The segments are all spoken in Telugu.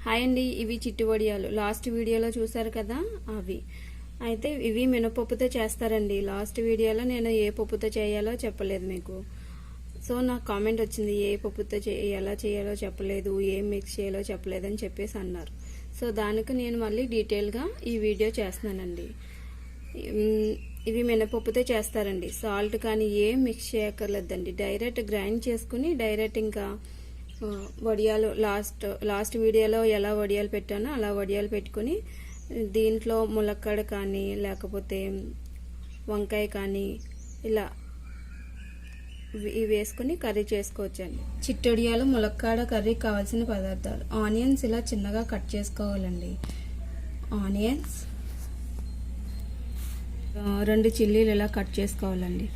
హాయ్ అండి, ఇవి చిట్టి వడియాలు లాస్ట్ వీడియోలో చూసారు కదా. అవి అయితే ఇవి మినపప్పుతో చేస్తారండి. లాస్ట్ వీడియోలో నేను ఏ పప్పుతో చేయాలో చెప్పలేదు మీకు. సో నాకు కామెంట్ వచ్చింది, ఏ పప్పుతో ఎలా చేయాలో చెప్పలేదు, ఏం మిక్స్ చేయాలో చెప్పలేదు అని చెప్పేసి అన్నారు. సో దానికి నేను మళ్ళీ డీటెయిల్గా ఈ వీడియో చేస్తున్నానండి. ఇవి మినపప్పుతో చేస్తారండి. సాల్ట్ కానీ ఏం మిక్స్ చేయక్కర్లేదండి. డైరెక్ట్ గ్రైండ్ చేసుకుని డైరెక్ట్ ఇంకా వడియాలు లాస్ట్ వీడియోలో ఎలా వడియాలు పెట్టానో అలా వడియాలు పెట్టుకుని దీంట్లో ములక్కాడ కానీ లేకపోతే వంకాయ కానీ ఇలా ఇవి వేసుకుని కర్రీ చేసుకోవచ్చండి. చిట్టొడియాలు ములక్కాడ కర్రీకి కావాల్సిన పదార్థాలు: ఆనియన్స్ ఇలా చిన్నగా కట్ చేసుకోవాలండి. ఆనియన్స్, 2 చిల్లీలు ఇలా కట్ చేసుకోవాలండి.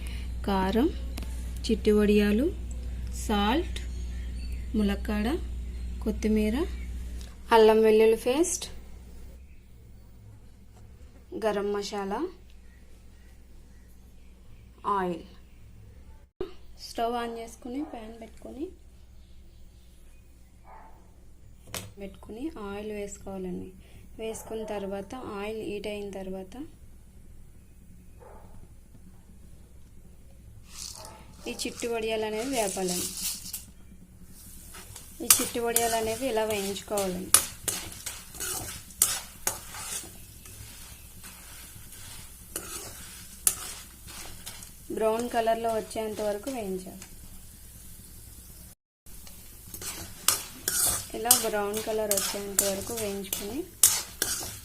కారం, చిట్టి వడియాలు, సాల్ట్, ములక్కాడ, కొత్తిమీర, అల్లం వెల్లుల్లి paste, garam masala, oil. Stove on చేసుకుని ప్యాన్ పెట్టుకుని ఆయిల్ వేసుకోవాలండి. వేసుకున్న తర్వాత ఆయిల్ హీట్ అయిన తర్వాత ఈ చిట్టి వడియాలు అనేవి వేపాలండి. ఈ చిట్టి వడియాలు అనేవి ఇలా వేయించుకోవాలండి. బ్రౌన్ కలర్లో వచ్చేంత వరకు వేయించాలి. ఇలా బ్రౌన్ కలర్ వచ్చేంత వరకు వేయించుకుని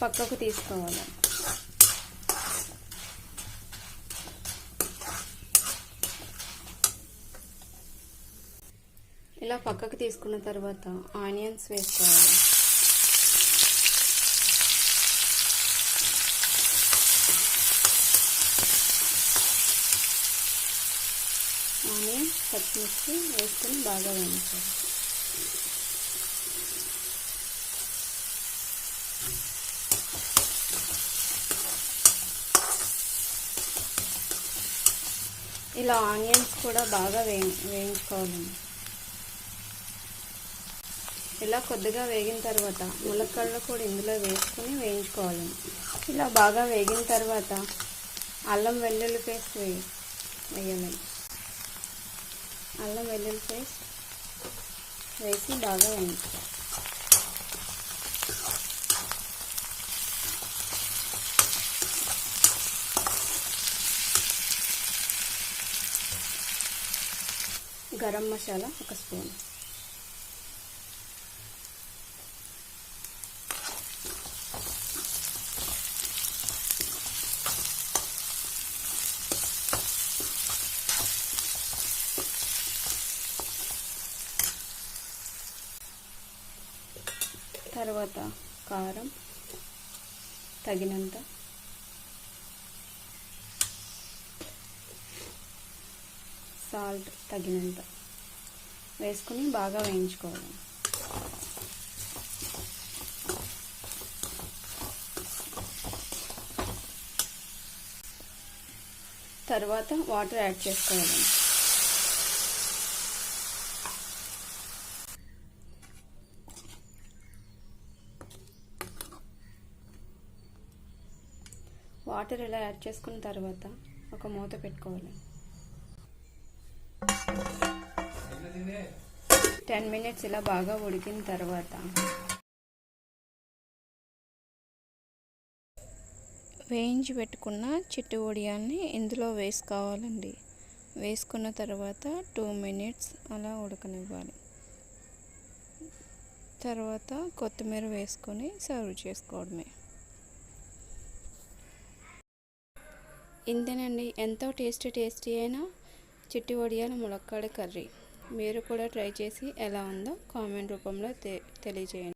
పక్కకు తీసుకోవాలి. ఇలా పక్కకు తీసుకున్న తర్వాత ఆనియన్స్ వేసుకోవాలి. ఆనియన్, పచ్చిమిర్చి వేసుకుని బాగా వేయించాలి. ఇలా ఆనియన్స్ కూడా బాగా వేయించుకోవాలండి. ఇలా కొద్దిగా వేగిన తర్వాత ములక్కాడలు కూడా ఇందులో వేసుకుని వేయించుకోవాలండి. ఇలా బాగా వేగిన తర్వాత అల్లం వెల్లుల్లి పేస్ట్ వేయాలండి. అల్లం వెల్లుల్లి పేస్ట్ వేసి బాగా వేయించాలి. గరం మసాలా 1 స్పూన్, తర్వాత కారం తగినంత, సాల్ట్ తగినంత వేసుకుని బాగా వేయించుకోవాలి. తర్వాత వాటర్ యాడ్ చేసుకోవాలి. వాటర్ ఇలా యాడ్ చేసుకున్న తర్వాత ఒక మూత పెట్టుకోవాలి. 10 మినిట్స్ ఇలా బాగా ఉడికిన తర్వాత వేయించి పెట్టుకున్న చిట్టి వడియాల్ని ఇందులో వేసుకోవాలండి. వేసుకున్న తర్వాత 2 మినిట్స్ అలా ఉడకనివ్వాలి. తర్వాత కొత్తిమీర వేసుకొని సర్వ్ చేసుకోవడమే. ఇంతేనండి, ఎంతో టేస్టీ అయిన చిట్టి వడియాల ములక్కాడ కర్రీ. మీరు కూడా ట్రై చేసి ఎలా ఉందో కామెంట్ రూపంలో తెలియజేయండి.